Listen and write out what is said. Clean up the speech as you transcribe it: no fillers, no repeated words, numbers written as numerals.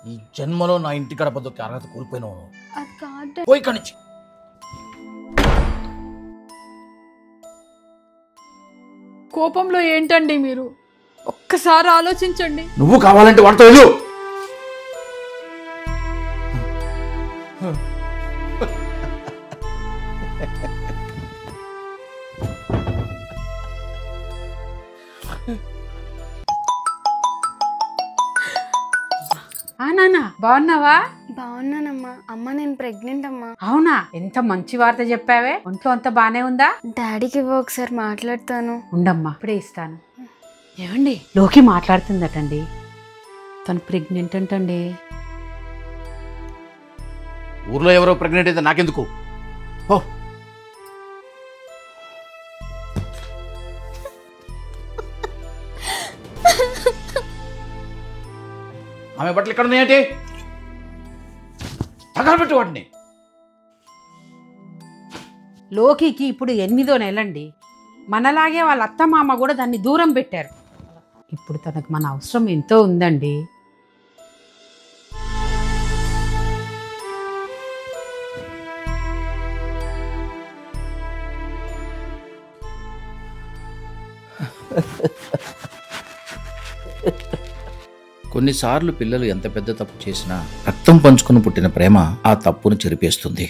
ఈ జన్మలో నా ఇంటి గడప దొక్కే అర్హత కోల్పోయినావు. అది కాదు. పోయి ఇక్కడి నుంచి. కోపంలో ఏంటండి మీరు? ఒక్కసారి ఆలోచించండి. నువ్వు కావాలంటే వాడితో వెళ్ళు. నాన్న బాగున్నావా? బాగున్నానమ్మా. అమ్మ నేను ప్రెగ్నెంట్ అమ్మా. అవునా? ఎంత మంచి వార్త చెప్పావే. ఒంట్లో అంత బానే ఉందా? డాడీకి ఒకసారి మాట్లాడతాను. ఉండమ్మా, ఇప్పుడే ఇస్తాను. ఏమండి, లోకి మాట్లాడుతుందటండి. తను ప్రెగ్నెంట్ అంటండి. ఊర్లో ఎవరో ప్రెగ్నెంట్ అయితే నాకెందుకు? ఓ ఆమె బట్టలు ఇక్కడ ఉన్నాయంటే తగలబెట్టు వాటిని. లోకికి ఇప్పుడు 8వ నెలండి. మనలాగే వాళ్ళ అత్త మామ కూడా దాన్ని దూరం పెట్టారు. ఇప్పుడు తనకు మన అవసరం ఎంతో ఉందండి. కొన్నిసార్లు పిల్లలు ఎంత పెద్ద తప్పు చేసినా రక్తం పంచుకుని పుట్టిన ప్రేమ ఆ తప్పును చెరిపేస్తుంది.